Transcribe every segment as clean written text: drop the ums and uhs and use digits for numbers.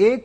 1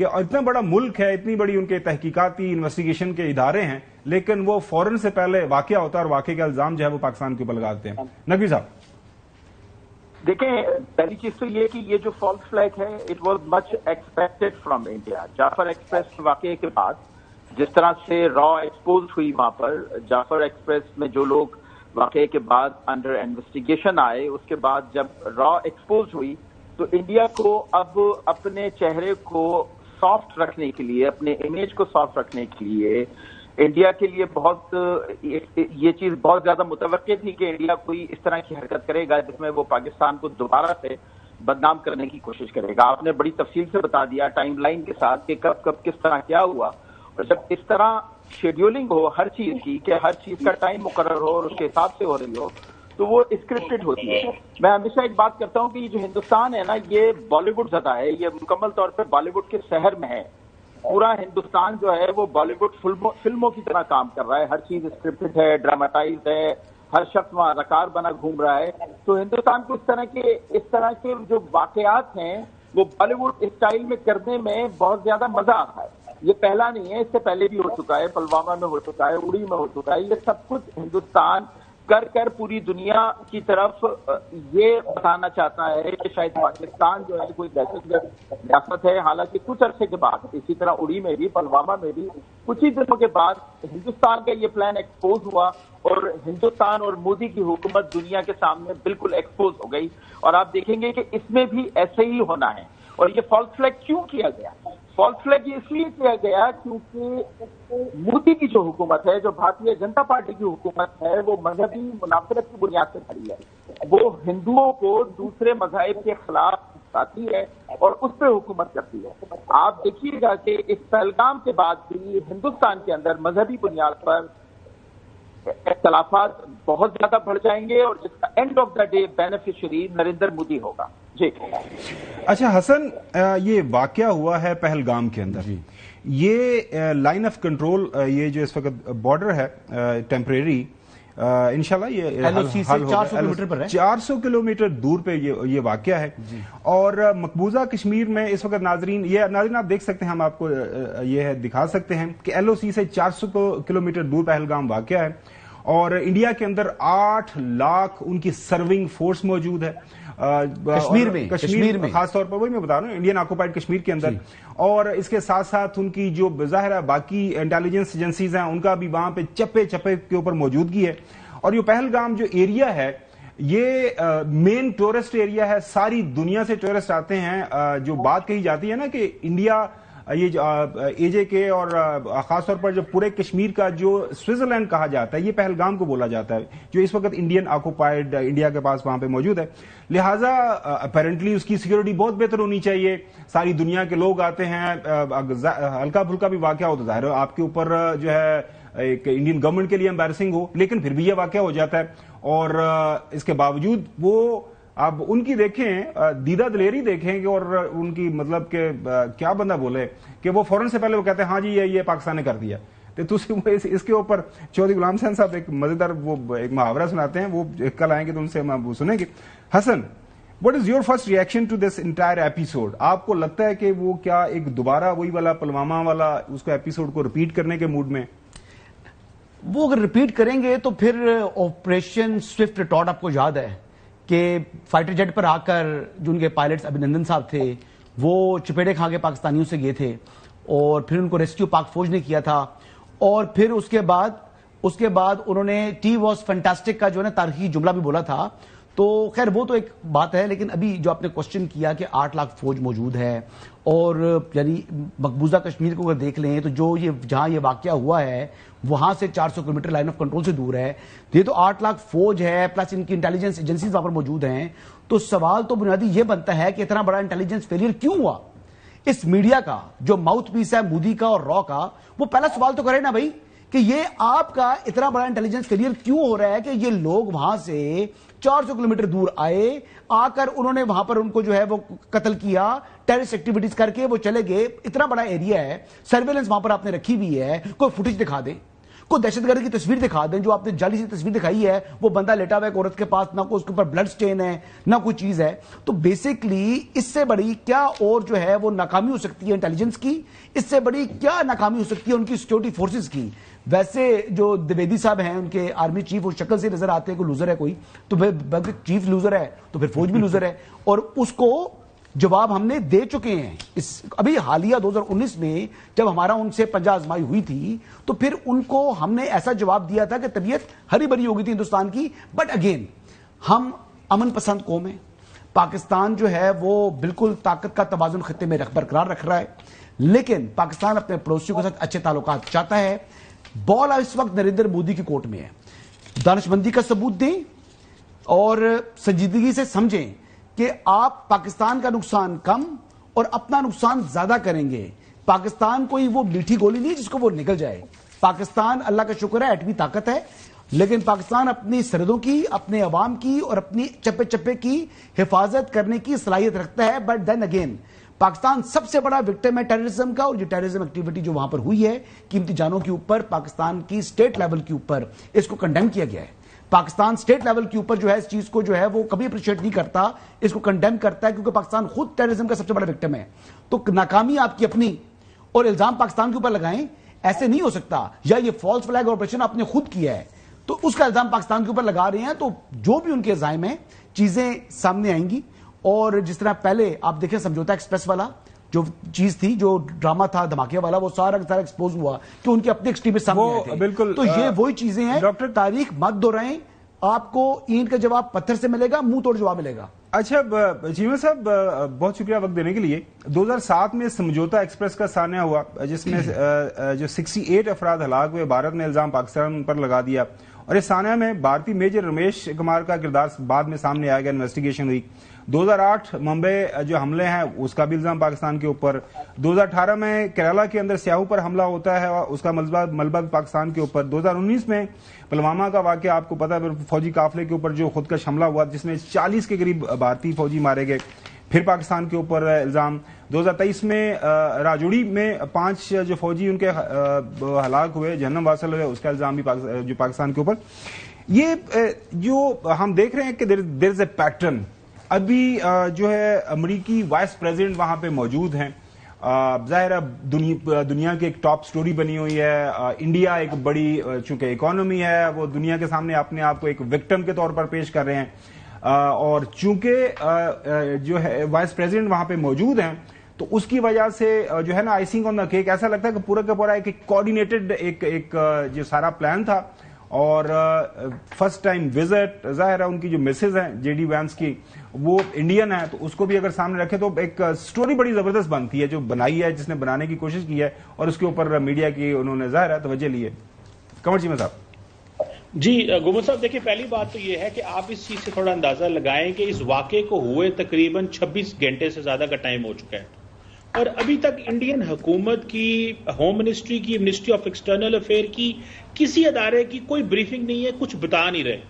کہ اتنا بڑا ملک ہے, اتنی بڑی ان کے تحقیقاتی انویسٹیگیشن کے ادارے ہیں, لیکن وہ فوراً سے پہلے واقعہ ہوتا ہے اور واقعے کا الزام جو ہے وہ پاکستان کے اوپر لگاتے ہیں. نقوی صاحب دیکھیں, پہلی چیز تو یہ کہ یہ جو فالس فلیگ ہے it was much expected from India. Jafar express واقعے کے بعد جس طرح سے را ایکسپوز ہوئی وہاں پر, جعفر ایکسپریس میں جو لوگ واقعے کے بعد انڈر انویسٹیگیشن آئے, اس کے بعد جب را ایکسپوز ہوئی تو انڈیا کو اب اپنے چہرے کو سافٹ رکھنے کے لیے, اپنے امیج کو سافٹ رکھنے کے لیے, انڈیا کے لیے بہت یہ چیز بہت زیادہ متوقع تھی کہ انڈیا کوئی اس طرح کی حرکت کرے گا جس میں وہ پاکستان کو دوبارہ سے بدنام کرنے کی کوشش کرے گا. آپ نے بڑی تفصیل سے بتا دیا ٹائم لائن کے ساتھ کہ کب کب کس طرح کیا ہوا, اور جب اس طرح شیڈیولنگ ہو ہر چیز کی کہ ہر چیز کا ٹائم مقرر ہو اور اس کے حساب سے ہو رہی ہو تو وہ اسکرپٹڈ ہوتی ہے. میں ہمیشہ ایک بات کرتا ہوں کہ یہ جو ہندوستان ہے نا, یہ بالی ووڈ زدہ ہے, یہ مکمل طور پر بالی ووڈ کے شہر میں ہے. پورا ہندوستان جو ہے وہ بالی ووڈ فلموں کی طرح کام کر رہا ہے, ہر چیز اسکرپٹڈ ہے, ڈراماٹائز ہے, ہر شخص وہاں رکار بنا گھوم رہا ہے. تو ہندوستان کو اس طرح کے جو واقعات ہیں وہ بالی ووڈ اسٹائل میں کرنے میں بہت زیادہ مزہ آتا ہے. یہ پہلا نہیں ہے, اس سے پہلے بھی ہو چکا ہے, پلوامہ میں ہو چکا ہے, اڑی میں ہو چکا ہے. یہ سب کچھ ہندوستان کر کر پوری دنیا کی طرف یہ بتانا چاہتا ہے کہ شاید پاکستان جو ہے کوئی دہشت گرد ریاست ہے. حالانکہ کچھ عرصے کے بعد اسی طرح اڑی میں بھی, پلوامہ میں بھی کچھ ہی دنوں کے بعد ہندوستان کا یہ پلان ایکسپوز ہوا اور ہندوستان اور مودی کی حکومت دنیا کے سامنے بالکل ایکسپوز ہو گئی. اور آپ دیکھیں گے کہ اس میں بھی ایسے ہی ہونا ہے. اور یہ فالس فلیگ کیوں کیا گیا؟ فالس فلیگ اس لیے کیا گیا کیونکہ مودی کی جو حکومت ہے, جو بھارتیہ جنتا پارٹی کی حکومت ہے, وہ مذہبی منافرت کی بنیاد سے کھڑی ہے. وہ ہندوؤں کو دوسرے مذاہب کے خلاف اٹھاتی ہے اور اس پہ حکومت کرتی ہے. آپ دیکھیے گا کہ اس پہلگام کے بعد بھی ہندوستان کے اندر مذہبی بنیاد پر اختلافات بہت زیادہ بڑھ جائیں گے اور جس کا and of the day beneficiary Narendra Modi ہوگا. جی اچھا حسن, یہ واقعہ ہوا ہے پہلگام کے اندر, یہ لائن آف کنٹرول, یہ جو اس وقت بارڈر ہے ٹیمپریری, انشاءاللہ یہ 400 کلومیٹر پر ہے, 400 کلومیٹر دور پہ یہ واقعہ ہے. اور مقبوضہ کشمیر میں اس وقت ناظرین آپ دیکھ سکتے ہیں, ہم آپ کو یہ دکھا سکتے ہیں کہ ایل او سی سے 400 کلومیٹر دور پہلگام واقعہ ہے. اور انڈیا کے اندر 8 لاکھ ان کی سرونگ فورس موجود ہے کشمیر میں, خاص طور پر وہی میں بتا رہا ہوں انڈین آکوپائڈ کشمیر کے اندر. اور اس کے ساتھ ساتھ ان کی جو ظاہر ہے باقی انٹیلیجنس ایجنسیز ہیں ان کا بھی وہاں پہ چپے کے اوپر موجودگی ہے. اور یہ پہلگام جو ایریا ہے یہ مین ٹورسٹ ایریا ہے, ساری دنیا سے ٹورسٹ آتے ہیں. جو بات کہی جاتی ہے نا کہ انڈیا یہ اے جے کے اور خاص طور پر جو پورے کشمیر کا جو سوئٹزرلینڈ کہا جاتا ہے, یہ پہلگام کو بولا جاتا ہے, جو اس وقت انڈین آکوپائڈ انڈیا کے پاس وہاں پہ موجود ہے. لہٰذا اپیرنٹلی اس کی سیکورٹی بہت بہتر ہونی چاہیے. ساری دنیا کے لوگ آتے ہیں, ہلکا پھلکا بھی واقعہ ہو تو ظاہر ہے آپ کے اوپر جو ہے ایک انڈین گورنمنٹ کے لیے امبیرسنگ ہو, لیکن پھر بھی یہ واقعہ ہو جاتا ہے. اور اس کے باوجود وہ اب ان کی دیکھیں دیدہ دلیری دیکھیں اور ان کی مطلب کہ کیا بندہ بولے کہ وہ فوراً سے پہلے وہ کہتے ہیں ہاں جی یہ پاکستان نے کر دیا. تو اس کے اوپر چودھری غلام حسین صاحب ایک مزیدار وہ ایک محاورہ سناتے ہیں, وہ کل آئیں گے تو ان سے ہم وہ سنیں گے. حسن, what is your first reaction to this entire episode? آپ کو لگتا ہے کہ وہ کیا ایک دوبارہ وہی والا پلوامہ والا اس کو ایپیسوڈ کو ریپیٹ کرنے کے موڈ میں؟ وہ اگر ریپیٹ کریں گے تو پھر آپریشن سوئفٹ ریٹارٹ آپ کو یاد ہے کہ فائٹر جیٹ پر آ کر جو ان کے پائلٹس ابھینندن صاحب تھے وہ چپیڑے کھا کے پاکستانیوں سے گئے تھے اور پھر ان کو ریسکیو پاک فوج نے کیا تھا. اور پھر اس کے بعد انہوں نے ٹی واز فینٹاسٹک کا جو ہے نا تاریخی جملہ بھی بولا تھا. تو خیر وہ تو ایک بات ہے, لیکن ابھی جو آپ نے کوشچن کیا کہ 8 لاکھ فوج موجود ہے اور یعنی مقبوضہ کشمیر کو اگر دیکھ لیں تو جو جہاں یہ واقعہ ہوا ہے وہاں سے 400 کلومیٹر لائن آف کنٹرول سے دور ہے. یہ تو 8 لاکھ فوج ہے پلس ان کی انٹیلیجنس ایجنسیز وہاں پر موجود ہیں. تو سوال تو بنیادی یہ بنتا ہے کہ اتنا بڑا انٹیلیجنس فیلئر کیوں ہوا اس میڈیا کا جو ماؤتھ پیس ہے مودی کا اور را کا. وہ پہلا سوال تو کرے نا بھائی کہ یہ آپ کا اتنا بڑا انٹیلیجنس فیلئر کیوں ہو رہا ہے کہ یہ لوگ وہاں سے 400 کلومیٹر دور آئے, آ کر انہوں نے وہاں پر ان کو جو ہے وہ قتل کیا, ٹیررسٹ ایکٹیویٹیز کر کے وہ چلے گئے. اتنا بڑا ایریا ہے, سرویلنس وہاں پر آپ نے رکھی ہوئی ہے, کوئی فوٹیج دکھا دے, کوئی دہشت گرد کی تصویر دکھا دیں, جو آپ نے جعلی سی تصویر دکھائی ہے, وہ بندہ لیٹا ہوا ہے عورت کے پاس, نہ کوئی اس کے اوپر بلڈ سٹین ہے نہ کوئی چیز ہے. تو بیسکلی اس سے بڑی کیا اور جو ہے وہ ناکامی ہو سکتی ہے انٹیلیجنس کی, اس سے بڑی کیا ناکامی ہو سکتی ہے ان کی سیکورٹی فورسز کی. ویسے جو دویدی صاحب ہیں ان کے آرمی چیف, وہ شکل سے نظر آتے ہیں کوئی لوزر ہے کوئی, تو چیف لوزر ہے تو پھر فوج بھی لوزر ہے. اور اس کو جواب ہم نے دے چکے ہیں. ابھی حالیہ 2019 میں جب ہمارا ان سے پنجہ آزمائی ہوئی تھی تو پھر ان کو ہم نے ایسا جواب دیا تھا کہ طبیعت ہری بھری ہو گئی تھی ہندوستان کی, بٹ اگین ہم امن پسند قوم ہیں. پاکستان جو ہے وہ بالکل طاقت کا توازن خطے میں برقرار رکھ رہا ہے, لیکن پاکستان اپنے پڑوسیوں کے ساتھ اچھے تعلقات چاہتا ہے. بال اس وقت نریندر مودی کی کورٹ میں ہے. دانشمندی کا ثبوت دیں اور سنجیدگی سے سمجھیں کہ آپ پاکستان کا نقصان کم اور اپنا نقصان زیادہ کریں گے. پاکستان کوئی وہ میٹھی گولی نہیں جس کو وہ نکل جائے. پاکستان اللہ کا شکر ہے ایٹمی طاقت ہے, لیکن پاکستان اپنی سرحدوں کی, اپنے عوام کی اور اپنی چپے چپے کی حفاظت کرنے کی صلاحیت رکھتا ہے. بٹ دین اگین پاکستان سب سے بڑا وکٹم ہے ٹیررزم کا, اور یہ ٹیررزم ایکٹیویٹی جو وہاں پر ہوئی ہے قیمتی جانوں کے اوپر, پاکستان کی اسٹیٹ لیول کے اوپر اس کو کنڈیم کیا گیا ہے. پاکستان اسٹیٹ لیول کے اوپر جو ہے اس چیز کو جو ہے وہ کبھی اپریشیٹ نہیں کرتا, اس کو کنڈیم کرتا ہے, کیونکہ پاکستان خود ٹیررزم کا سب سے بڑا وکٹم ہے. تو ناکامی آپ کی اپنی اور الزام پاکستان کے اوپر لگائیں, ایسے نہیں ہو سکتا. یا یہ فالس فلیگ آپریشن آپ نے خود کیا ہے تو اس کا الزام پاکستان کے اوپر لگا رہے ہیں, تو جو بھی ان کے الزام ہیں چیزیں سامنے آئیں گی. اور جس طرح پہلے آپ دیکھیں سمجھوتا ایکسپریس والا جو چیز تھی, جو ڈرامہ تھا دھماکے والا, وہ سارا ایکسپوز ہوا کہ ان کے اپنے ایکسٹریمسٹ سامنے آئے تھے. بالکل, تو یہ وہی چیزیں ہیں. ڈاکٹر تاریخ مت دہرائیں, آپ کو اینٹ کا جواب پتھر سے ملے گا, منہ توڑ جواب ملے گا. اچھا چیمہ صاحب, بہت شکریہ وقت دینے کے لیے. 2007 میں سمجھوتا ایکسپریس کا سانحہ ہوا جس میں جو 68 افراد ہلاک ہوئے, بھارت نے الزام پاکستان پر لگا دیا, اور اس سانحہ میں بھارتی میجر رمیش کمار کا کردار بعد میں سامنے آیا گیا, انویسٹیگیشن ہوئی. 2008 ممبئی جو حملے ہیں اس کا بھی الزام پاکستان کے اوپر. 2018 میں کیرالا کے اندر سیاحوں پر حملہ ہوتا ہے, اس کا ملبہ بھی پاکستان کے اوپر. 2019 میں پلوامہ کا واقعہ آپ کو پتا ہے, فوجی قافلے کے اوپر جو خودکش حملہ ہوا جس میں 40 کے قریب بھارتی فوجی مارے گئے, پھر پاکستان کے اوپر الزام. 2023 میں راجوڑی میں 5 جو فوجی ان کے ہلاک ہوئے, جہنم واصل ہوئے, اس کا الزام بھی جو پاکستان کے اوپر. یہ جو ہم دیکھ رہے ہیں کہ دیر از اے پیٹرن. ابھی جو ہے امریکی وائس پریزیڈنٹ وہاں پہ موجود ہیں, ظاہر ہے دنیا کی ایک ٹاپ سٹوری بنی ہوئی ہے. انڈیا ایک بڑی چونکہ اکانومی ہے, وہ دنیا کے سامنے اپنے آپ کو ایک وکٹم کے طور پر پیش کر رہے ہیں, اور چونکہ جو ہے وائس پریزیڈنٹ وہاں پہ موجود ہیں تو اس کی وجہ سے جو ہے نا آئسنگ آن دا کیک, ایسا لگتا ہے کہ پورا کا پورا ایک کوآرڈینیٹڈ ایک جو سارا پلان تھا. اور فرسٹ ٹائم وزٹ, ظاہر ہے ان کی جو مسز ہیں جے ڈی وینس کی وہ انڈین ہے, تو اس کو بھی اگر سامنے رکھے تو ایک سٹوری بڑی زبردست بنتی ہے جو بنائی ہے, جس نے بنانے کی کوشش کی ہے, اور اس کے اوپر میڈیا کی انہوں نے ظاہر ہے توجہ لی ہے. قمر چیمہ صاحب. جی گومر صاحب, دیکھیں پہلی بات تو یہ ہے کہ آپ اس چیز سے تھوڑا اندازہ لگائیں کہ اس واقعے کو ہوئے تقریباً 26 گھنٹے سے زیادہ کا ٹائم ہو چکا ہے, اور ابھی تک انڈین حکومت کی, ہوم منسٹری کی, منسٹری آف ایکسٹرنل افیئر کی, کسی ادارے کی کوئی بریفنگ نہیں ہے, کچھ بتا نہیں رہے.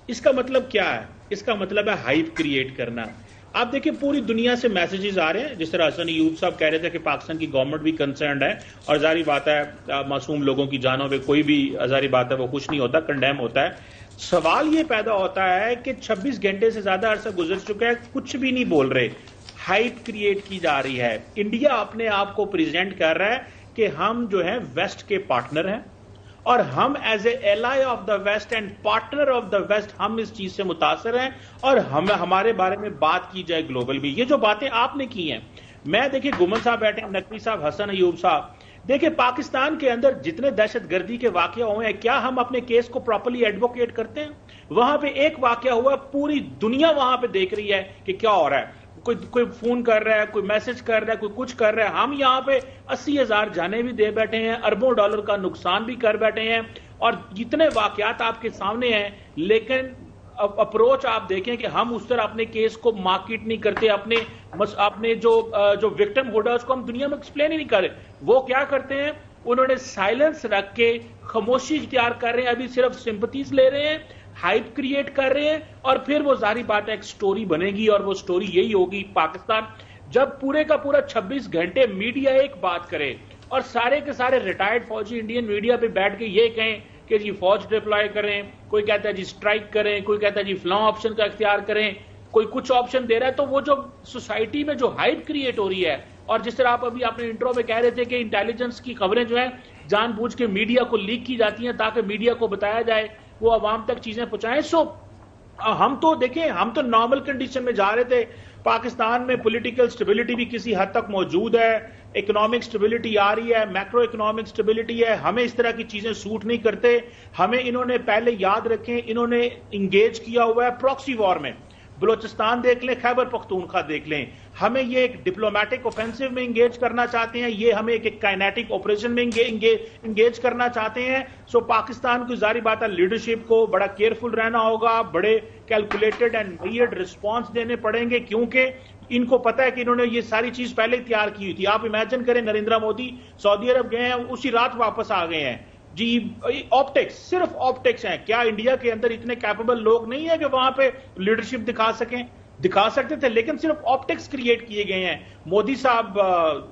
اس کا مطلب کیا ہے؟ اس کا مطلب ہے ہائپ کریٹ کرنا. آپ دیکھیں پوری دنیا سے میسیجز آ رہے ہیں, جس طرح حسن ایوب صاحب کہہ رہے تھے کہ پاکستان کی گورنمنٹ بھی کنسرنڈ ہے, اور ظاہری بات ہے معصوم لوگوں کی جانوں پہ کوئی بھی ظاہری بات ہے وہ خوش نہیں ہوتا, کنڈیم ہوتا ہے. سوال یہ پیدا ہوتا ہے کہ 26 گھنٹے سے زیادہ عرصہ گزر چکا ہے, کچھ بھی نہیں بول رہے, ہائپ کریٹ کی جا رہی ہے. انڈیا اپنے آپ کو پریزنٹ کر رہا ہے کہ ہم جو ہیں ویسٹ کے پارٹنر ہیں, اور ہم as a ally of the west and partner of the west ہم اس چیز سے متاثر ہیں, اور ہمارے بارے میں بات کی جائے گلوبل بھی. یہ جو باتیں آپ نے کی ہیں, میں دیکھیں گمن صاحب بیٹھے ہیں, نقوی صاحب, حسن ایوب صاحب, دیکھیں پاکستان کے اندر جتنے دہشت گردی کے واقعہ ہوئے ہیں, کیا ہم اپنے کیس کو پراپرلی ایڈوکیٹ کرتے ہیں؟ وہاں پہ ایک واقعہ ہوا, پوری دنیا وہاں پہ دیکھ رہی ہے کہ کیا ہو رہا ہے, کوئی فون کر رہا ہے, کوئی میسج کر رہا ہے, کوئی کچھ کر رہا ہے. ہم یہاں پہ 80,000 جانیں بھی دے بیٹھے ہیں, اربوں ڈالر کا نقصان بھی کر بیٹھے ہیں, اور جتنے واقعات آپ کے سامنے ہیں, لیکن اپروچ آپ دیکھیں کہ ہم اس طرح اپنے کیس کو مارکیٹ نہیں کرتے, اپنے جو وکٹم ہوڈ ہے اس کو ہم دنیا میں ایکسپلین ہی نہیں کر رہے. وہ کیا کرتے ہیں, انہوں نے سائلنس رکھ کے خاموشی اختیار کر رہے ہیں, ابھی صرف سمپتیز لے رہے ہیں, ہائپ کریٹ کر رہے ہیں, اور پھر وہ ظاہری بات ہے ایک سٹوری بنے گی, اور وہ سٹوری یہی ہوگی. پاکستان جب پورے کا پورا 26 گھنٹے میڈیا ایک بات کرے, اور سارے کے سارے ریٹائرڈ فوجی انڈین میڈیا پہ بیٹھ کے یہ کہیں کہ جی فوج ڈپلوائے کریں، کوئی کہتا ہے جی اسٹرائک کریں، کوئی کہتا ہے جی فلاں آپشن کا اختیار کریں، کوئی کچھ آپشن دے رہا ہے، تو وہ جو سوسائٹی میں جو ہائپ کریٹ ہو رہی ہے، اور جس طرح آپ ابھی اپنے انٹرو میں کہہ رہے تھے کہ انٹیلیجنس کی خبریں جو ہیں جان بوجھ کے میڈیا کو لیک کی جاتی ہیں تاکہ میڈیا کو بتایا جائے، وہ عوام تک چیزیں پہنچائیں. سو ہم تو دیکھیں، ہم تو نارمل کنڈیشن میں جا رہے تھے. پاکستان میں پولیٹیکل سٹیبلٹی بھی کسی حد تک موجود ہے، اکنامک سٹیبلٹی آ رہی ہے، میکرو اکنامک سٹیبلٹی ہے. ہمیں اس طرح کی چیزیں سوٹ نہیں کرتے. ہمیں انہوں نے پہلے یاد رکھیں، انہوں نے انگیج کیا ہوا ہے پراکسی وار میں. بلوچستان دیکھ لیں، خیبر پختونخوا دیکھ لیں. ہمیں یہ ایک ڈپلومیٹک اوفینسو میں انگیج کرنا چاہتے ہیں، یہ ہمیں ایک کائنیٹک آپریشن میں انگیج کرنا چاہتے ہیں. سو پاکستان کی ظاہری بات ہے لیڈرشپ کو بڑا کیئرفل رہنا ہوگا، بڑے کیلکولیٹڈ اینڈ میئرڈ رسپانس دینے پڑیں گے، کیونکہ ان کو پتا ہے کہ انہوں نے یہ ساری چیز پہلے تیار کی ہوئی تھی. آپ امیجن کریں نریندر مودی سعودی عرب گئے ہیں، اسی رات واپس آ گئے ہیں. جی آپٹکس، صرف آپٹکس ہیں. کیا انڈیا کے اندر اتنے کیپیبل لوگ نہیں ہیں کہ وہاں پہ لیڈرشپ دکھا سکیں؟ دکھا سکتے تھے، لیکن صرف آپٹکس کریٹ کیے گئے ہیں. مودی صاحب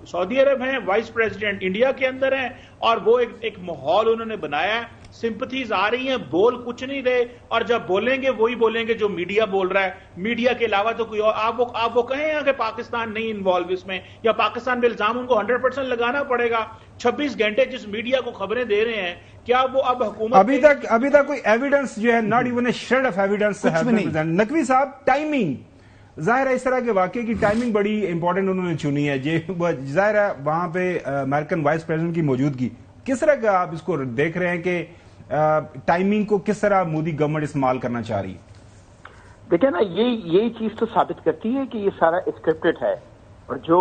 سعودی عرب ہیں، وائس پریزیڈنٹ انڈیا کے اندر ہیں، اور وہ ایک ماحول انہوں نے بنایا ہے. سمپتھیز آ رہی ہیں، بول کچھ نہیں رہے، اور جب بولیں گے وہی بولیں گے جو میڈیا بول رہا ہے. میڈیا کے علاوہ تو کوئی اور آپ وہ کہیں کہ پاکستان نہیں انوالو اس میں، یا پاکستان پہ الزام ان کو 100% لگانا پڑے گا. 26 گھنٹے جس میڈیا کو خبریں دے رہے ہیں، کیا وہ اب حکومت ابھی تک کوئی ایویڈنس جو ہے، not even a shade of evidence. Naqvi صاحب، ٹائمنگ ظاہر ہے اس طرح کے واقعے کی ٹائمنگ بڑی امپورٹنٹ انہوں نے چنی ہے. ظاہر ہے وہاں پہ امریکن وائس پریزیڈنٹ کی موجودگی، کس طرح کا آپ اس کو دیکھ رہے ہیں کہ ٹائمنگ کو کس طرح مودی گورنمنٹ استعمال کرنا چاہ رہی ہے؟ دیکھیں نا، یہی چیز تو ثابت کرتی ہے کہ یہ سارا اسکرپٹڈ ہے، اور جو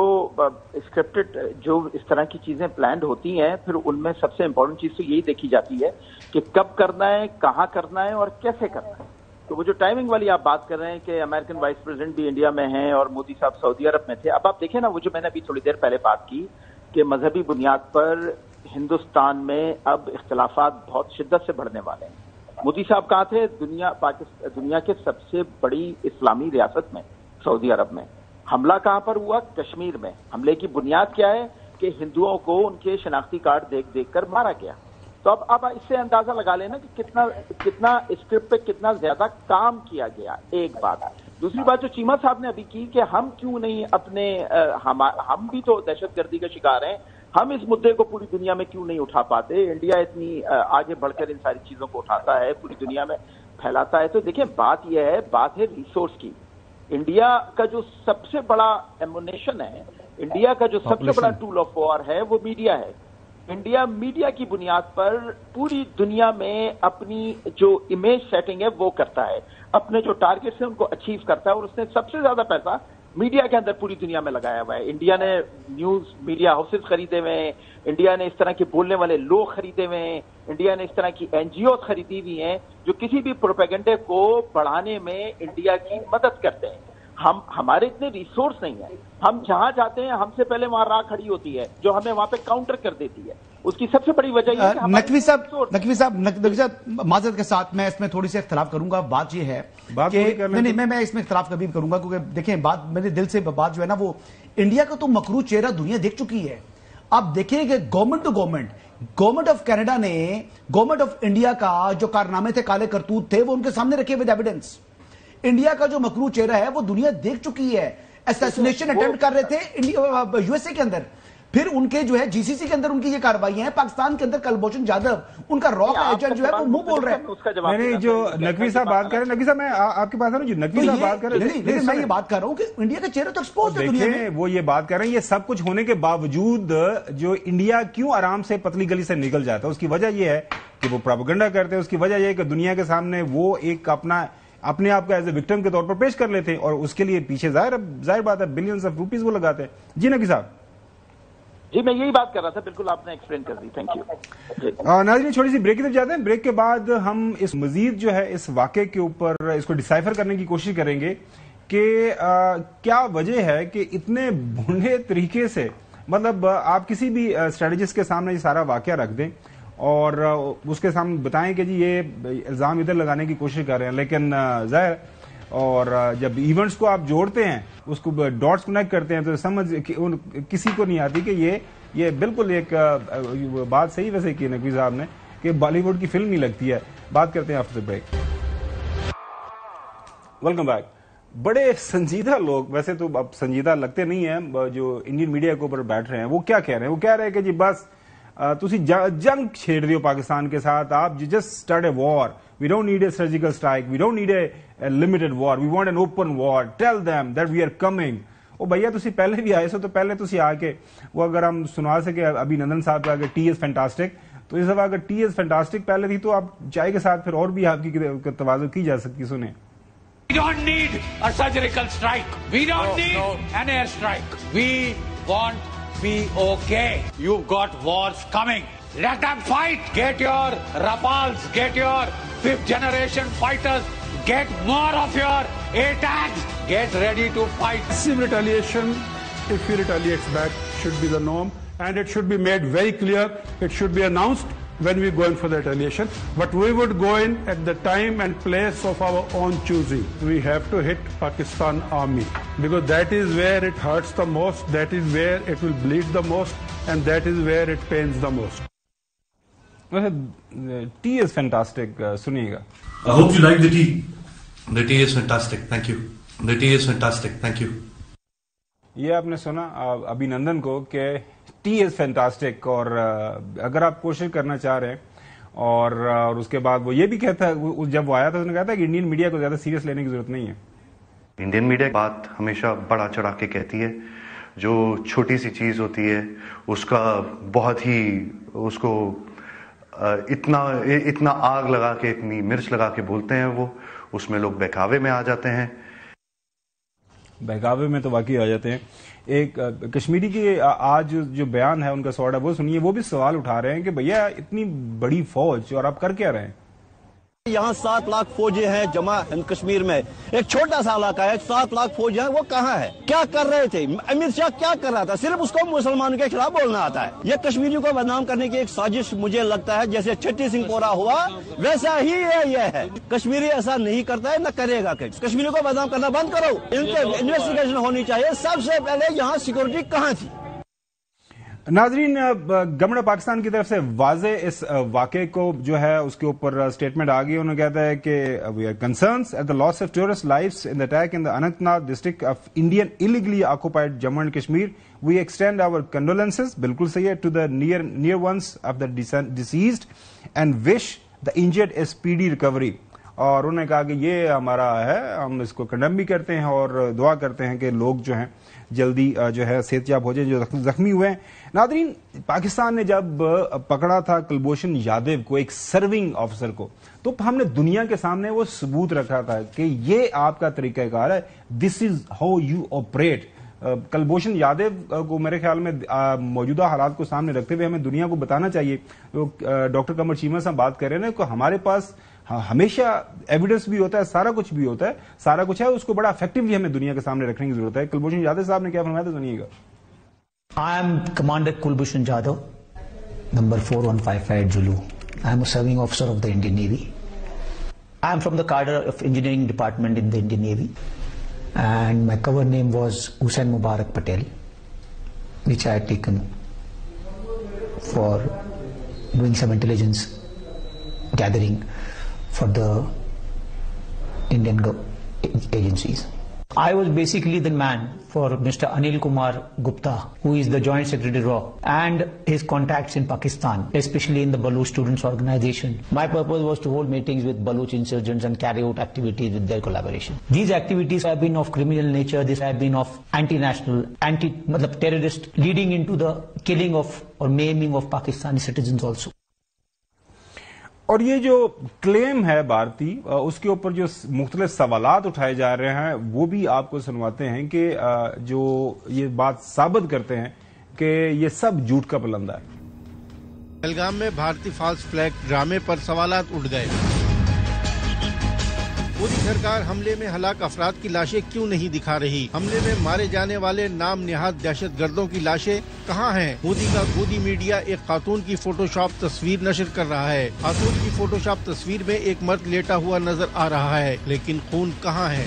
اسکرپٹڈ جو اس طرح کی چیزیں پلانڈ ہوتی ہیں، پھر ان میں سب سے امپورٹنٹ چیز تو یہی دیکھی جاتی ہے کہ کب کرنا ہے، کہاں کرنا ہے، اور کیسے کرنا ہے. تو وہ جو ٹائمنگ والی آپ بات کر رہے ہیں کہ امریکن وائس پریزیڈنٹ بھی انڈیا میں ہیں اور مودی صاحب سعودی عرب میں تھے. اب آپ دیکھیں نا، وہ جو میں نے ابھی تھوڑی دیر پہلے بات کی کہ مذہبی بنیاد پر ہندوستان میں اب اختلافات بہت شدت سے بڑھنے والے ہیں. مودی صاحب کہاں تھے؟ دنیا کے سب سے بڑی اسلامی ریاست میں، سعودی عرب میں. حملہ کہاں پر ہوا؟ کشمیر میں. حملے کی بنیاد کیا ہے کہ ہندوؤں کو ان کے شناختی کارڈ دیکھ کر مارا گیا. تو اب اس سے اندازہ لگا لینا کہ کتنا اسکرپٹ پہ کتنا زیادہ کام کیا گیا. ایک بات. دوسری بات جو چیمہ صاحب نے ابھی کی کہ ہم کیوں نہیں اپنے ہم بھی تو دہشت گردی کا شکار ہیں، ہم اس مدعے کو پوری دنیا میں کیوں نہیں اٹھا پاتے؟ انڈیا اتنی آگے بڑھ کر ان ساری چیزوں کو اٹھاتا ہے، پوری دنیا میں پھیلاتا ہے. تو دیکھیں بات یہ ہے، بات ہے ریسورس کی. انڈیا کا جو سب سے بڑا ایمونیشن ہے، انڈیا کا جو سب سے بڑا ٹول آف وار ہے، وہ میڈیا ہے. انڈیا میڈیا کی بنیاد پر پوری دنیا میں اپنی جو امیج سیٹنگ ہے وہ کرتا ہے، اپنے جو ٹارگیٹس ہیں ان کو اچیو کرتا ہے، اور اس نے سب سے زیادہ پیسہ میڈیا کے اندر پوری دنیا میں لگایا ہوا ہے. انڈیا نے نیوز میڈیا ہاؤسز خریدے ہوئے ہیں، انڈیا نے اس طرح کے بولنے والے لوگ خریدے ہوئے ہیں، انڈیا نے اس طرح کی NGOs خریدی ہوئی ہیں جو کسی بھی پروپیگنڈے کو بڑھانے میں انڈیا کی مدد کرتے ہیں. ہمارے اتنے ریسورس نہیں ہیں. ہم جہاں جاتے ہیں ہم سے پہلے وہاں راہ کھڑی ہوتی ہے جو ہمیں وہاں پہ کاؤنٹر کر دیتی ہے. اس کی سب سے بڑی وجہ یہ ہے کہ نقوی صاحب معذرت کے ساتھ میں اس میں تھوڑی سی اختلاف کروں گا. بات یہ ہے کہ میں اس میں اختلاف کبھی کروں گا، کیونکہ دیکھیں بات میرے دل سے بات جو ہے نا، وہ انڈیا کا تو مکروہ چہرہ دنیا دیکھ چکی ہے. آپ دیکھیں کہ government to government of Canada نے گورنمنٹ آف انڈیا کا جو کارنامے تھے، کالے کرتوت تھے، وہ ان کے سامنے رکھے ود ایویڈنس. انڈیا کا جو مکروہ چہرہ ہے وہ دنیا دیکھ چکی ہے. اسیسینیشن اٹیمپٹ کر رہے تھے USA کے اندر، پھر ان کے جو ہے GCC کے اندر ان کی یہ کارروائیاں ہیں. پاکستان کے اندر کلبھوشن جادو ان کا راک ایجنٹ جو ہے وہ منہ بول رہے ہیں. نہیں، جو نقوی صاحب بات کر رہے ہیں، نقوی صاحب میں آپ کے پاس ہے نا، جو نقوی صاحب بات کر رہے ہیں، لیکن میں یہ بات کر رہا ہوں کہ انڈیا کا چہرہ تو ایکسپوز ہے دنیا میں. وہ یہ بات کر رہے ہیں، یہ سب کچھ ہونے کے باوجود جو انڈیا کیوں آرام سے پتلی گلی سے نکل جاتا ہے، اس کی وجہ یہ ہے کہ وہ پروپیگنڈا کرتے ہیں. اس کی وجہ یہ ہے کہ دنیا کے سامنے وہ ایک اپنے آپ کو ایز اے وکٹم کے طور پر پیش کر لیتے ہیں، اور اس کے لیے پیچھے ظاہر بات ہے بلینز آف روپیز وہ لگاتے ہیں. جی نقوی صاحب. جی میں یہی بات کر رہا تھا، بالکل آپ نے ایکسپلین کر دی. Thank you. ناظرین چھوٹی سی بریک کی طرف جاتے ہیں. بریک کے بعد ہم اس مزید جو ہے اس واقعے کے اوپر اس کو ڈسائفر کرنے کی کوشش کریں گے کہ کیا وجہ ہے کہ اتنے بھونڈے طریقے سے، مطلب آپ کسی بھی اسٹریٹجسٹ کے سامنے یہ سارا واقعہ رکھ دیں اور اس کے سامنے بتائیں کہ جی یہ الزام ادھر لگانے کی کوشش کر رہے ہیں، لیکن ظاہر اور جب ایونٹس کو آپ جوڑتے ہیں، اس کو ڈاٹس کنیکٹ کرتے ہیں، تو سمجھ کسی کو نہیں آتی کہ یہ یہ بالکل ایک بات صحیح ویسے کی نقوی صاحب نے کہ بالی ووڈ کی فلم ہی لگتی ہے. بات کرتے ہیں آفٹر بریک. Welcome back. بڑے سنجیدہ لوگ، ویسے تو اب سنجیدہ لگتے نہیں ہیں، جو انڈین میڈیا کے اوپر بیٹھ رہے ہیں، وہ کیا کہہ رہے ہیں؟ وہ کہہ رہے ہیں کہ جی بس تسی جنگ چھیڑ رہی ہو پاکستان کے ساتھ، آپ just start a war. We don't need a surgical strike, we don't need a limited war, we want an open war. Tell them that we are coming. او بھیا تسی پہلے بھی آئے سو، تو پہلے تسی آ کے وہ اگر ہم سنا سکے ابھی نندن صاحب کا کہ ٹی از فینٹاسٹک، تو اس دفعہ اگر ٹی از فینٹاسٹک پہلے تھی تو آپ چائے کے ساتھ پھر اور بھی آپ کی توازن کی جا سکتی. سنیں. We don't need a surgical strike. We don't need an air strike. We want be okay. You've got wars coming. Let them fight. Get your Rafales, get your 5th generation fighters, get more of your ATACs. Get ready to fight. Massive retaliation, if he retaliates back, should be the norm, and it should be made very clear. It should be announced when we go in for the retaliation, but we would go in at the time and place of our own choosing. We have to hit Pakistan Army because that is where it hurts the most, that is where it will bleed the most, and that is where it pains the most. Tea is fantastic. سنیے گا. I hope you like the tea. The tea is fantastic. Thank you. The tea is fantastic. Thank you. یہ آپ نے سنا ابھی نندن کو کہ T از fantastic, اور اگر آپ کوشش کرنا چاہ رہے ہیں اور اس کے بعد وہ یہ بھی کہتا ہے، جب وہ آیا تھا اس نے کہا تھا کہ انڈین میڈیا کو زیادہ سیریس لینے کی ضرورت نہیں ہے. انڈین میڈیا بات ہمیشہ بڑا چڑھا کے کہتی ہے، جو چھوٹی سی چیز ہوتی ہے اس کا بہت ہی اس کو اتنا آگ لگا کے، اتنی مرچ لگا کے بولتے ہیں، وہ اس میں لوگ بہکاوے میں آ جاتے ہیں. بہکاوے میں تو واقعی آ جاتے ہیں. ایک کشمیری کی آج جو بیان ہے ان کا سوال ہے وہ سنیے. وہ بھی سوال اٹھا رہے ہیں کہ بھیا اتنی بڑی فوج اور آپ کر کیا رہے ہیں؟ یہاں 7 لاکھ فوجیں ہیں جمع کشمیر میں، ایک چھوٹا سا علاقہ ہے، 7 لاکھ فوج ہیں، وہ کہاں ہے؟ کیا کر رہے تھے؟ امت شاہ کیا کر رہا تھا؟ صرف اس کو مسلمانوں کے خلاف بولنا آتا ہے. یہ کشمیریوں کو بدنام کرنے کی ایک سازش مجھے لگتا ہے جیسے چھٹی سنگھ پورا ہوا ویسا ہی یہ ہے. کشمیری ایسا نہیں کرتا ہے، نہ کرے گا. کشمیریوں کو بدنام کرنا بند کرو، ان پہ انویسٹیگیشن ہونی چاہیے. سب سے پہلے یہاں سیکورٹی کہاں تھی؟ ناظرین، گورنمنٹ پاکستان کی طرف سے واضح اس واقعے کو جو ہے اس کے اوپر اسٹیٹمنٹ آ گئی. انہوں نے کہتا ہے کہ we are concerns at the loss of tourist lives in the attack in the Anantnag district of Indian illegally occupied Jammu and Kashmir. We extend our condolences, بالکل صحیح ہے، to the near ones of the deceased and wish the injured a speedy recovery. اور انہوں نے کہا کہ یہ ہمارا ہے، ہم اس کو کنڈم بھی کرتے ہیں اور دعا کرتے ہیں کہ لوگ جو ہیں جلدی جو ہے صحت یاب ہو جائیں جو زخمی ہوئے ہیں. ناظرین، پاکستان نے جب پکڑا تھا کلبھوشن یادیو کو، ایک سرونگ آفیسر کو، تو ہم نے دنیا کے سامنے وہ ثبوت رکھا تھا کہ یہ آپ کا طریقہ کار ہے، this is how you operate. Kulbhushan Yadav کو میرے خیال میں موجودہ حالات کو سامنے رکھتے ہوئے ہمیں دنیا کو بتانا چاہیے. ڈاکٹر قمر چیمہ سے ہم بات کر رہے ہیں کہ ہمارے پاس ہمیشہ ایویڈنس بھی ہوتا ہے، سارا کچھ بھی ہوتا ہے، سارا کچھ ہے، اس کو بڑا افیکٹولی ہمیں دنیا کے سامنے رکھنے کی ضرورت ہے. کلبھوشن یادیو صاحب نے کیا فرمایا تھا، سنیے گا. I am Commander Kulbhushan Jadhav, number 4155 Zulu. I am a serving officer of the Indian Navy. I am from the cadre of engineering department in the Indian Navy, and my cover name was Hussain Mubarak Patel, which I had taken for doing some intelligence gathering for the Indian agencies. I was basically the man for Mr. Anil Kumar Gupta, who is the Joint Secretary RAW, and his contacts in Pakistan, especially in the Baloch Students Organization. My purpose was to hold meetings with Baloch insurgents and carry out activities with their collaboration. These activities have been of criminal nature. These have been of anti-national, terrorist, leading into the killing of or maiming of Pakistani citizens also. اور یہ جو کلیم ہے بھارتی، اس کے اوپر جو مختلف سوالات اٹھائے جا رہے ہیں وہ بھی آپ کو سنواتے ہیں کہ جو یہ بات ثابت کرتے ہیں کہ یہ سب جھوٹ کا پلندہ ہے. پہلگام میں بھارتی فالس فلیگ ڈرامے پر سوالات اٹھ گئے. مودی سرکار حملے میں ہلاک افراد کی لاشیں کیوں نہیں دکھا رہی؟ حملے میں مارے جانے والے نام نہاد دہشت گردوں کی لاشیں کہاں ہیں؟ مودی کا گودی میڈیا ایک خاتون کی فوٹو شاپ تصویر نشر کر رہا ہے. خاتون کی فوٹو شاپ تصویر میں ایک مرد لیٹا ہوا نظر آ رہا ہے، لیکن خون کہاں ہے؟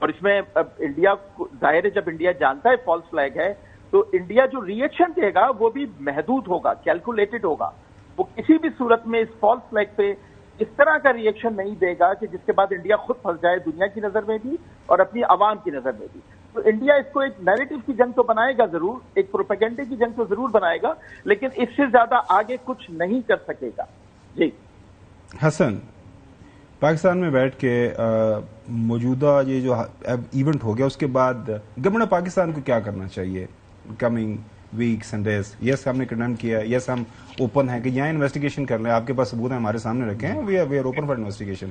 اور اس میں انڈیا ظاہر ہے جب انڈیا جانتا ہے فالس فلیگ ہے تو انڈیا جو ری ایکشن دے گا وہ بھی محدود ہوگا, کیلکولیٹڈ ہوگا. وہ کسی بھی صورت میں اس فالس فلیگ پہ اس طرح کا ری ایکشن نہیں دے گا کہ جس کے بعد انڈیا خود پھنس جائے دنیا کی نظر میں بھی اور اپنی عوام کی نظر میں بھی. تو انڈیا اس کو ایک نیریٹو کی جنگ تو بنائے گا ضرور, ایک پروپیگنڈے کی جنگ تو ضرور بنائے گا, لیکن اس سے زیادہ آگے کچھ نہیں کر سکے گا. جی حسن, پاکستان میں بیٹھ کے موجودہ یہ جو ایونٹ ہو گیا اس کے بعد گورنمنٹ پاکستان کو کیا کرنا چاہیے کمنگ ویکس اینڈ ڈیز؟ یس ہم نے کنڈیم کیا, یس ہم اوپن ہیں کہ یہاں انویسٹیگیشن کر لیں, آپ کے پاس ثبوت ہیں ہمارے سامنے رکھے ہیں, we are open for investigation.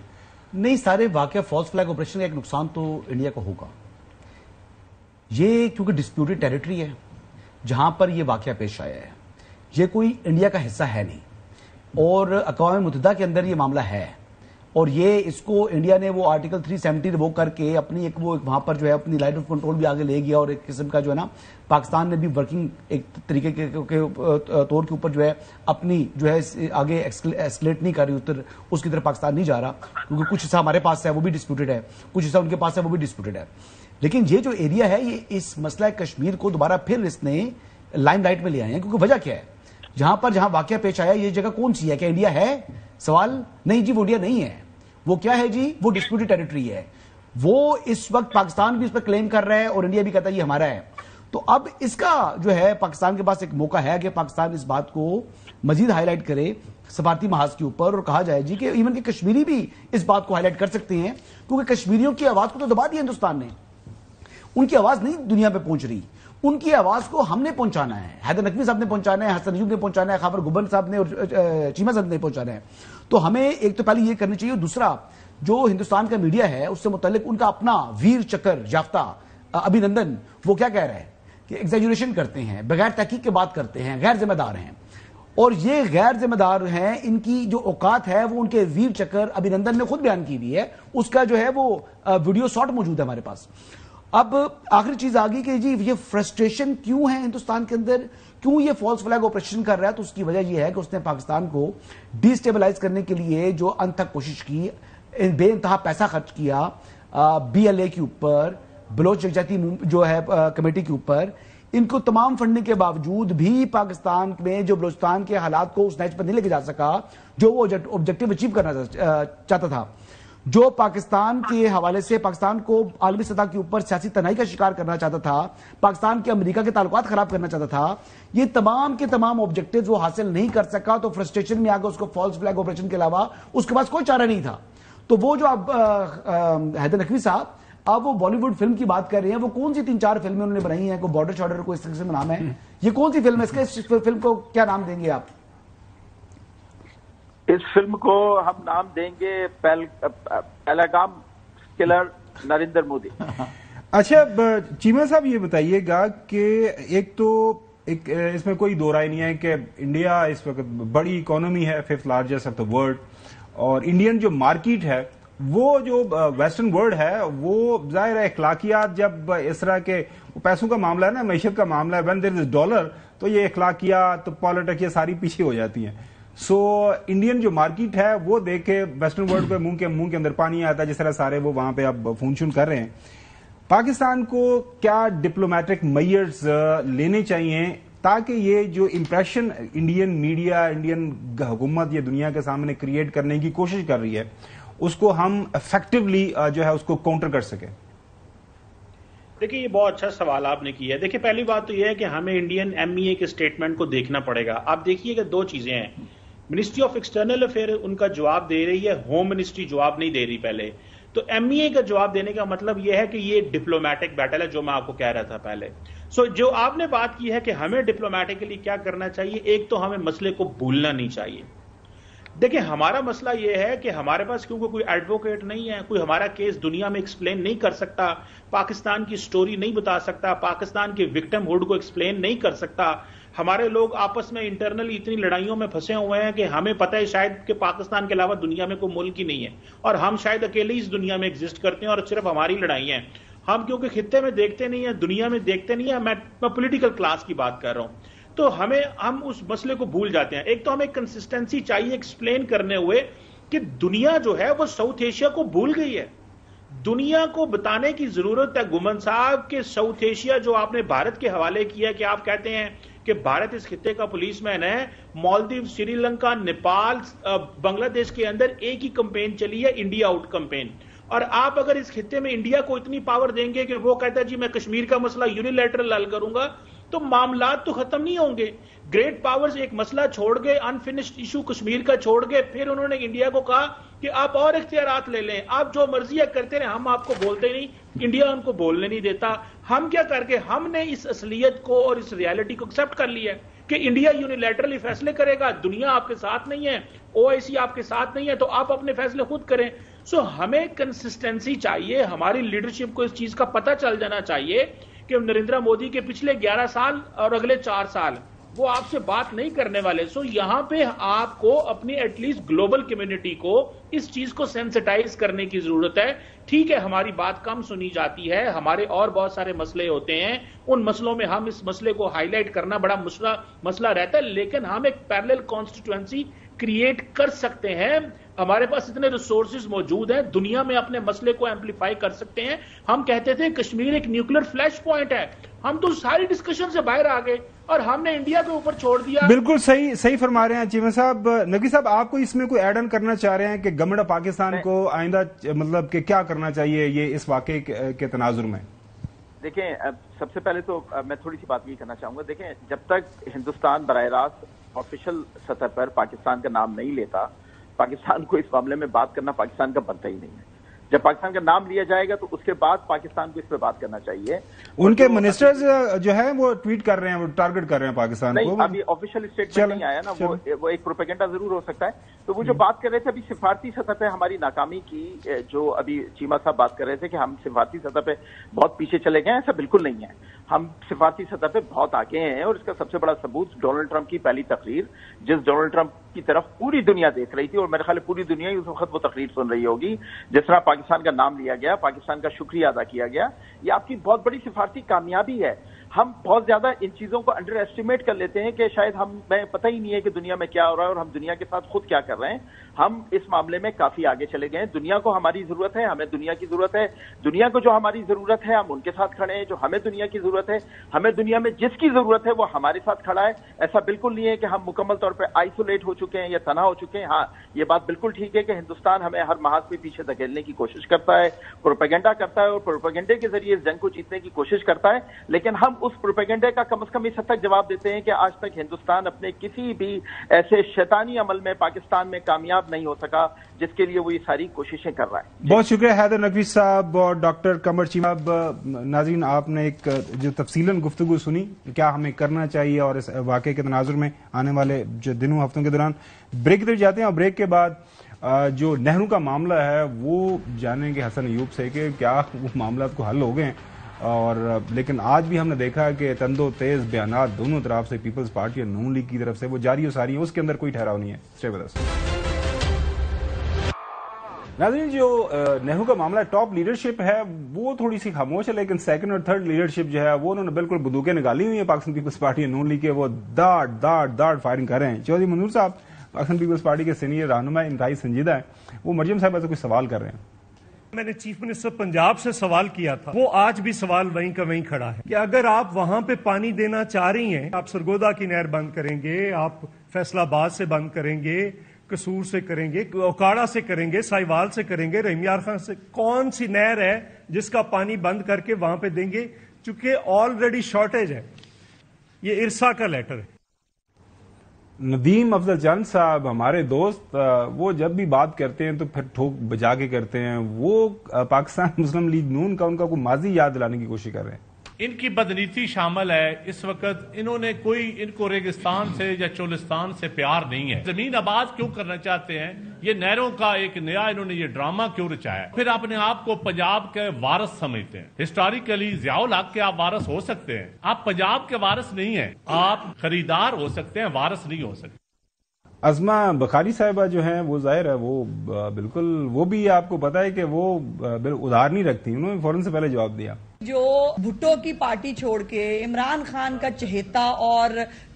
نہیں, سارے واقعہ فالس فلیگ آپریشن کا ایک نقصان تو انڈیا کو ہوگا. یہ کیونکہ ڈسپیوٹڈ ٹیریٹری ہے جہاں پر یہ واقعہ پیش آیا ہے, یہ کوئی انڈیا کا حصہ ہے نہیں, اور اقوام متحدہ کے اندر یہ معاملہ ہے, اور یہ اس کو انڈیا نے وہ آرٹیکل 370 ریووک کر کے اپنی ایک وہ وہاں پر جو ہے اپنی لائن آف کنٹرول بھی آگے لے گیا, اور ایک قسم کا جو ہے نا پاکستان نے بھی ورکنگ ایک طریقے کے طور کے اوپر جو ہے اپنی جو ہے آگے ایسکلیٹ نہیں کر رہی, اس کی طرف پاکستان نہیں جا رہا, کیونکہ کچھ حصہ ہمارے پاس ہے وہ بھی ڈسپیوٹڈ ہے, کچھ حصہ ان کے پاس ہے وہ بھی ڈسپیوٹڈ ہے. لیکن یہ جو ایریا ہے یہ اس مسئلہ کشمیر کو دوبارہ پھر اس نے لائم لائٹ میں لے آئے ہیں, کیونکہ وجہ کیا ہے, جہاں واقعہ پیش آیا یہ جگہ کون سی ہے؟ کیا انڈیا ہے؟ سوال نہیں جی, وہ انڈیا نہیں ہے. وہ کیا ہے جی؟ وہ ڈسپیوٹڈ ٹیریٹری ہے. وہ اس وقت پاکستان بھی اس پر کلیم کر رہا ہے اور انڈیا بھی کہتا ہے یہ ہمارا ہے. تو اب اس کا جو ہے پاکستان کے پاس ایک موقع ہے کہ پاکستان اس بات کو مزید ہائی لائٹ کرے سفارتی محاذ کے اوپر, اور کہا جائے جی کہ ایون کہ کشمیری بھی اس بات کو ہائی لائٹ کر سکتے ہیں, کیونکہ کشمیریوں کی آواز کو تو دبا دیا ہندوستان نے. ان کی آواز نہیں دنیا پہ پہنچ رہی, ان کی آواز کو ہم نے پہنچانا ہے, حیدر نقوی صاحب نے پہنچانا ہے, حسن ایوب نے پہنچانا ہے, خاور گبن صاحب نے اور چیمہ صاحب نے پہنچانا ہے. تو ہمیں ایک تو پہلے یہ کرنی چاہیے, اور دوسرا جو ہندوستان کا میڈیا ہے اس سے متعلق ان کا اپنا ویر چکر یافتہ ابھی نندن وہ کیا کہہ رہا ہے کہ ایگزیجوریشن کرتے ہیں, بغیر تحقیق کے بات کرتے ہیں, غیر ذمہ دار ہیں, اور یہ غیر ذمہ دار ہیں. ان کی جو اوقات ہے وہ ان کے ویر چکر ابھی نندن نے خود بیان کی ہوئی ہے, اس کا جو ہے وہ ویڈیو شاٹ موجود ہے ہمارے پاس. اب آخری چیز آ گئی کہ جی یہ فرسٹریشن کیوں ہے ہندوستان کے اندر, کیوں یہ فالس فلیگ آپریشن کر رہا ہے؟ تو اس کی وجہ یہ ہے کہ اس نے پاکستان کو ڈی اسٹیبلائز کرنے کے لیے جو انت تک کوشش کی, بے انتہا پیسہ خرچ کیا بی ایل اے کے اوپر, بلوچ یکجہتی جو ہے کمیٹی کے اوپر. ان کو تمام فنڈنگ کے باوجود بھی پاکستان میں جو بلوچستان کے حالات کو اس نیچ پر نہیں لے کے جا سکا جو وہ آبجیکٹو اچیو کرنا چاہتا تھا, جو پاکستان کے حوالے سے پاکستان کو عالمی سطح کے اوپر سیاسی تنہائی کا شکار کرنا چاہتا تھا, پاکستان کے امریکہ کے تعلقات خراب کرنا چاہتا تھا, یہ تمام کے تمام آبجیکٹیوز وہ حاصل نہیں کر سکا. تو فرسٹریشن میں آ کے اس کو فالس فلیگ آپریشن کے علاوہ اس کے پاس کوئی چارہ نہیں تھا. تو وہ جو اب حیدر نقوی صاحب اب وہ بالی ووڈ فلم کی بات کر رہے ہیں, وہ کون سی 3-4 فلمیں انہوں نے بنائی ہیں, کوئی بارڈر شارڈر کو اس طرح سے نام ہے, یہ کون سی فلم ہے؟ اس فلم کو کیا نام دیں گے آپ؟ اس فلم کو ہم نام دیں گے پہلگام کلر نریندر مودی. اچھا چیمہ صاحب یہ بتائیے گا کہ ایک تو اس میں کوئی دو رائے نہیں ہے کہ انڈیا اس وقت بڑی اکانومی ہے, 5th largest of the world, اور انڈین جو مارکیٹ ہے وہ جو ویسٹرن ورلڈ ہے وہ ظاہر ہے اخلاقیات جب اس طرح کے پیسوں کا معاملہ ہے نا, معیشت کا معاملہ ہے, وین دیر از ڈالر, تو یہ اخلاقیات پالیٹک یہ ساری پیچھے ہو جاتی ہیں. سو انڈین جو مارکیٹ ہے وہ دیکھ کے ویسٹرن ورلڈ پہ منہ کے اندر پانی آتا ہے, جس طرح سارے وہ وہاں پہ اب فون شون کر رہے ہیں. پاکستان کو کیا ڈپلومیٹک میئرز لینے چاہیے تاکہ یہ جو امپریشن انڈین میڈیا, انڈین حکومت یہ دنیا کے سامنے کریٹ کرنے کی کوشش کر رہی ہے اس کو ہم افیکٹولی جو ہے اس کو کاؤنٹر کر سکیں؟ دیکھیں یہ بہت اچھا سوال آپ نے کیا ہے. دیکھیں پہلی بات تو یہ ہے کہ ہمیں انڈین ایم ای اے کے اسٹیٹمنٹ کو دیکھنا پڑے گا. آپ دیکھیے کہ 2 چیزیں ہیں, منسٹری آف ایکسٹرنل افیئر ان کا جواب دے رہی ہے, ہوم منسٹری جواب نہیں دے رہی پہلے. تو ایم ای اے کا جواب دینے کا مطلب یہ ہے کہ یہ ڈپلومیٹک بیٹل ہے, جو میں آپ کو کہہ رہا تھا پہلے. سو جو آپ نے بات کی ہے کہ ہمیں ڈپلومیٹکلی کیا کرنا چاہیے, ایک تو ہمیں مسئلے کو بھولنا نہیں چاہیے. دیکھیں ہمارا مسئلہ یہ ہے کہ ہمارے پاس کیونکہ کوئی ایڈوکیٹ نہیں ہے, کوئی ہمارا کیس دنیا میں ایکسپلین نہیں کر سکتا, پاکستان کی سٹوری نہیں بتا سکتا, پاکستان کی وکٹم ہوڈ کو ایکسپلین نہیں کر سکتا. ہمارے لوگ آپس میں انٹرنلی اتنی لڑائیوں میں پھنسے ہوئے ہیں کہ ہمیں پتہ ہے شاید کہ پاکستان کے علاوہ دنیا میں کوئی ملک ہی نہیں ہے, اور ہم شاید اکیلے اس دنیا میں ایگزسٹ کرتے ہیں اور صرف ہماری لڑائیاں ہیں. ہم کیونکہ خطے میں دیکھتے نہیں ہیں, دنیا میں دیکھتے نہیں ہیں, میں پولیٹیکل کلاس کی بات کر رہا ہوں, تو ہم اس مسئلے کو بھول جاتے ہیں. ایک تو ہمیں کنسسٹنسی چاہیے ایکسپلین کرنے ہوئے کہ دنیا جو ہے وہ ساؤتھ ایشیا کو بھول گئی ہے. دنیا کو بتانے کی ضرورت ہے گمن صاحب کہ ساؤتھ ایشیا جو آپ نے بھارت کے حوالے کیا کہ آپ کہتے ہیں کہ بھارت اس خطے کا پولیس مین ہے، مالدیو، سری لنکا، نیپال، بنگلہ دیش کے اندر ایک ہی کمپین چلی ہے، انڈیا آؤٹ کمپین. اور آپ اگر اس خطے میں انڈیا کو اتنی پاور دیں گے کہ وہ کہتا ہے جی میں کشمیر کا مسئلہ یونیلیٹرل حل کروں گا، تو معاملات تو ختم نہیں ہوں گے. گریٹ پاورز ایک مسئلہ چھوڑ گئے، انفنشڈ ایشو کشمیر کا چھوڑ گئے، پھر انہوں نے انڈیا کو کہا کہ آپ اور اختیارات لے لیں، آپ جو مرضی کرتے رہیں، ہم آپ کو بولتے نہیں. انڈیا ان کو بولنے نہیں دیتا. ہم کیا کر کے ہم نے اس اصلیت کو اور اس ریالٹی کو ایکسپٹ کر لیا ہے کہ انڈیا یونیلیٹرلی فیصلے کرے گا، دنیا آپ کے ساتھ نہیں ہے، OIC آپ کے ساتھ نہیں ہے، تو آپ اپنے فیصلے خود کریں. سو ہمیں کنسسٹنسی چاہیے، ہماری لیڈرشپ کو اس چیز کا پتہ چل جانا چاہیے کہ نریندر مودی کے پچھلے 11 سال اور اگلے 4 سال وہ آپ سے بات نہیں کرنے والے. سو یہاں پہ آپ کو اپنی ایٹ لیسٹ گلوبل کمیونٹی کو اس چیز کو سینسٹائز کرنے کی ضرورت ہے. ٹھیک ہے ہماری بات کم سنی جاتی ہے، ہمارے اور بہت سارے مسئلے ہوتے ہیں، ان مسئلوں میں ہم اس مسئلے کو ہائی لائٹ کرنا بڑا مسئلہ رہتا ہے، لیکن ہم ایک پیرلل کانسٹیٹوئنسی کریٹ کر سکتے ہیں. ہمارے پاس اتنے ریسورسز موجود ہیں، دنیا میں اپنے مسئلے کو ایمپلیفائی کر سکتے ہیں. ہم کہتے تھے کشمیر ایک نیوکلیر فلیش پوائنٹ ہے، ہم تو ساری ڈسکشن سے باہر آ گئے اور ہم نے انڈیا کے اوپر چھوڑ دیا. بالکل صحیح فرما رہے ہیں چیمہ صاحب. نقوی صاحب آپ کو اس میں کوئی ایڈ آن کرنا چاہ رہے ہیں کہ گورنمنٹ آف پاکستان کو آئندہ مطلب کہ کیا کرنا چاہیے یہ اس واقعے کے تناظر میں؟ دیکھیں سب سے پہلے تو میں تھوڑی سی بات یہ کرنا چاہوں گا. دیکھیں جب تک ہندوستان براہ راست آفیشیل سطح پر پاکستان کا نام نہیں لیتا، پاکستان کو اس معاملے میں بات کرنا پاکستان کا بنتا ہی نہیں ہے. جب پاکستان کا نام لیا جائے گا تو اس کے بعد پاکستان کو اس پہ بات کرنا چاہیے. ان کے منسٹرز جو ہیں وہ ٹویٹ کر رہے ہیں، وہ ٹارگٹ کر رہے ہیں پاکستان کو. نہیں ابھی آفیشیل اسٹیٹمنٹ نہیں آیا نا، وہ ایک پروپیگنڈا ضرور ہو سکتا ہے. تو وہ جو بات کر رہے تھے ابھی سفارتی سطح پہ ہماری ناکامی کی، جو ابھی چیمہ صاحب بات کر رہے تھے کہ ہم سفارتی سطح پہ بہت پیچھے چلے گئے ہیں، ایسا بالکل نہیں ہے. ہم سفارتی سطح پہ بہت آگے ہیں اور اس کا سب سے بڑا ثبوت ڈونلڈ ٹرمپ کی پہلی تقریر، جس ڈونلڈ ٹرمپ کی طرف پوری دنیا دیکھ رہی تھی، اور میرے خیال ہے پوری دنیا ہی اس وقت وہ تقریر سن رہی ہوگی، جس طرح پاکستان کا نام لیا گیا، پاکستان کا شکریہ ادا کیا گیا. یہ آپ کی بہت بڑی سفارتی کامیابی ہے. ہم بہت زیادہ ان چیزوں کو انڈر ایسٹیمیٹ کر لیتے ہیں کہ شاید ہمیں پتہ ہی نہیں ہے کہ دنیا میں کیا ہو رہا ہے اور ہم دنیا کے ساتھ خود کیا کر رہے ہیں. ہم اس معاملے میں کافی آگے چلے گئے ہیں. دنیا کو ہماری ضرورت ہے، ہمیں دنیا کی ضرورت ہے. دنیا کو جو ہماری ضرورت ہے ہم ان کے ساتھ کھڑے ہیں، جو ہمیں دنیا کی ضرورت ہے، ہمیں دنیا میں جس کی ضرورت ہے وہ ہمارے ساتھ کھڑا ہے. ایسا بالکل نہیں ہے کہ ہم مکمل طور پہ آئسولیٹ ہو چکے ہیں یا تنہا ہو چکے ہیں. ہاں یہ بات بالکل ٹھیک ہے کہ ہندوستان ہمیں ہر محاذ پہ پیچھے دھکیلنے کی کوشش کرتا ہے، پروپیگنڈا کرتا ہے اور پروپیگنڈے کے ذریعے اس جنگ کو جیتنے کی کوشش کرتا ہے. لیکن ہم اس پروپیگنڈے کا کم از کم اس حد تک جواب دیتے ہیں کہ آج تک ہندوستان اپنے کسی بھی ایسے شیطانی عمل میں پاکستان میں کامیاب نہیں ہو سکا جس کے لیے وہ یہ ساری کوششیں کر رہا ہے. بہت شکریہ حیدر نقوی صاحب اور ڈاکٹر قمر چیمہ صاحب. ناظرین آپ نے ایک جو تفصیلاً گفتگو سنی کیا ہمیں کرنا چاہیے اور اس واقعے کے تناظر میں آنے والے جو دنوں ہفتوں کے دوران. بریک کی طرف جاتے ہیں اور بریک کے بعد جو نہرو کا معاملہ ہے وہ جانیں گے حسن ایوب سے کہ کیا وہ معاملات کو حل ہو گئے ہیں. اور لیکن آج بھی ہم نے دیکھا کہ تند و تیز بیانات دونوں طرف سے پیپلز پارٹی اور نون لیگ کی طرف سے وہ جاری و ساری ہیں، اس کے اندر کوئی ٹھہراؤ نہیں ہے. Stay with us. ناظرین جو نہرو کا معاملہ ٹاپ لیڈرشپ ہے وہ تھوڑی سی خاموش ہے، لیکن سیکنڈ اور تھرڈ لیڈرشپ جو ہے وہ انہوں نے بالکل بندوقیں نکالی ہوئی ہیں. پاکستان پیپلز پارٹی اور نون لیگ کے وہ داڑ فائرنگ کر رہے ہیں. چودھری منظور صاحب پاکستان پیپلز پارٹی کے سینئر رہنما انتہائی سنجیدہ ہیں، وہ مریم صاحبہ سے کوئی سوال کر رہے ہیں. میں نے چیف منسٹر پنجاب سے سوال کیا تھا، وہ آج بھی سوال وہیں کا وہیں کھڑا ہے کہ اگر آپ وہاں پہ پانی دینا چاہ رہی ہیں، آپ سرگودا کی نہر بند کریں گے، آپ فیصل آباد سے بند کریں گے، قصور سے کریں گے، اوکاڑا سے کریں گے، سائیوال سے کریں گے، رحیم یار خان سے، کون سی نہر ہے جس کا پانی بند کر کے وہاں پہ دیں گے؟ چونکہ آلریڈی شارٹیج ہے. یہ ارسا کا لیٹر ہے. ندیم افضل چند صاحب ہمارے دوست، وہ جب بھی بات کرتے ہیں تو پھر ٹھوک بجا کے کرتے ہیں. وہ پاکستان مسلم لیگ نون کا ان کا کوئی ماضی یاد دلانے کی کوشش کر رہے ہیں. ان کی بدنیتی شامل ہے. اس وقت انہوں نے ان کو ریگستان سے یا چولستان سے پیار نہیں ہے. زمین آباد کیوں کرنا چاہتے ہیں؟ یہ نہروں کا ایک نیا انہوں نے یہ ڈرامہ کیوں رچایا؟ پھر اپنے آپ کو پنجاب کے وارث سمجھتے ہیں. ہسٹوریکلی ضیاء الحق کے آپ وارث ہو سکتے ہیں، آپ پنجاب کے وارث نہیں ہیں. آپ خریدار ہو سکتے ہیں، وارث نہیں ہو سکتے. عظمہ بخاری صاحبہ جو ہیں وہ ظاہر ہے وہ بالکل وہ بھی آپ کو پتا ہے کہ وہ ادھار نہیں رکھتی. انہوں نے فوراً سے پہلے جواب دیا. جو بھٹو کی پارٹی چھوڑ کے عمران خان کا چہیتا اور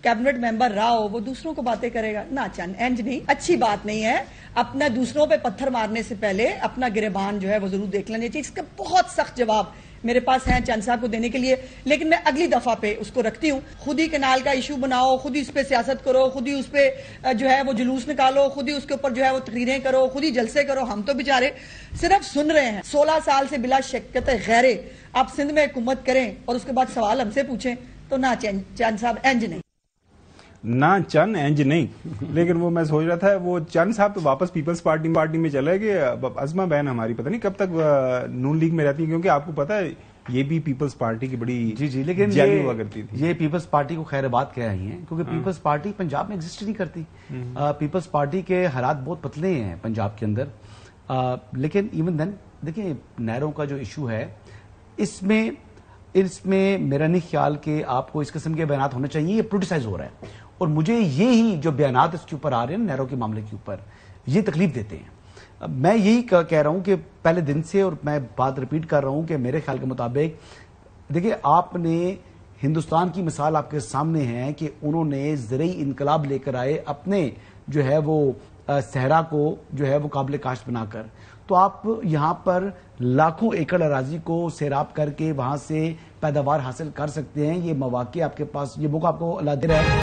کیبنٹ ممبر رہا ہو وہ دوسروں کو باتیں کرے گا؟ نہ چند اینج نہیں، اچھی بات نہیں ہے. اپنا دوسروں پہ پتھر مارنے سے پہلے اپنا گریبان جو ہے وہ ضرور دیکھ لینا چاہیے. اس کا بہت سخت جواب میرے پاس ہیں چند صاحب کو دینے کے لیے، لیکن میں اگلی دفعہ پہ اس کو رکھتی ہوں. خود ہی کنال کا ایشو بناؤ، خود ہی اس پہ سیاست کرو، خود ہی اس پہ جو ہے وہ جلوس نکالو، خود ہی اس کے اوپر جو ہے وہ تقریریں کرو، خود ہی جلسے کرو. ہم تو بیچارے صرف سن رہے ہیں. 16 سال سے بلا شکت غیرے آپ سندھ میں حکومت کریں اور اس کے بعد سوال ہم سے پوچھیں تو نہ چند صاحب اینج نہیں. نہ چند اینج نہیں، لیکن وہ میں سوچ رہا تھا وہ چند صاحب تو واپس پیپلز پارٹی میں چلے گئے. عظمہ بہن ہماری پتہ نہیں کب تک نون لیگ میں رہتی ہے، کیونکہ آپ کو پتا ہے یہ بھی پیپلز پارٹی کی بڑی جی لیکن جیلی ہوا کرتی تھی. یہ پیپلز پارٹی کو خیر بات کہہ رہی ہیں کیونکہ پیپلز پارٹی پنجاب میں ایگزسٹ نہیں کرتی. پیپلز پارٹی کے حالات بہت پتلے ہیں پنجاب کے اندر. لیکن ایون دین دیکھیں نہروں کا جو ایشو ہے اس میں میرا نہیں خیال کہ آپ کو اس قسم کے بیانات ہونے چاہیے. یہ پولیٹیسائز ہو رہا ہے اور مجھے یہی جو بیانات اس کے اوپر آ رہے ہیں نہروں کے معاملے کے اوپر یہ تکلیف دیتے ہیں. میں یہی کہہ رہا ہوں کہ پہلے دن سے اور میں بات ریپیٹ کر رہا ہوں کہ میرے خیال کے مطابق دیکھیں آپ نے ہندوستان کی مثال آپ کے سامنے ہے کہ انہوں نے زرعی انقلاب لے کر آئے اپنے جو ہے وہ صحرا کو جو ہے وہ قابل کاشت بنا کر. تو آپ یہاں پر لاکھوں ایکڑ اراضی کو سیراب کر کے وہاں سے پیداوار حاصل کر سکتے ہیں. یہ مواقع آپ کے پاس، یہ موقع آپ کو اللہ دے رہا ہے.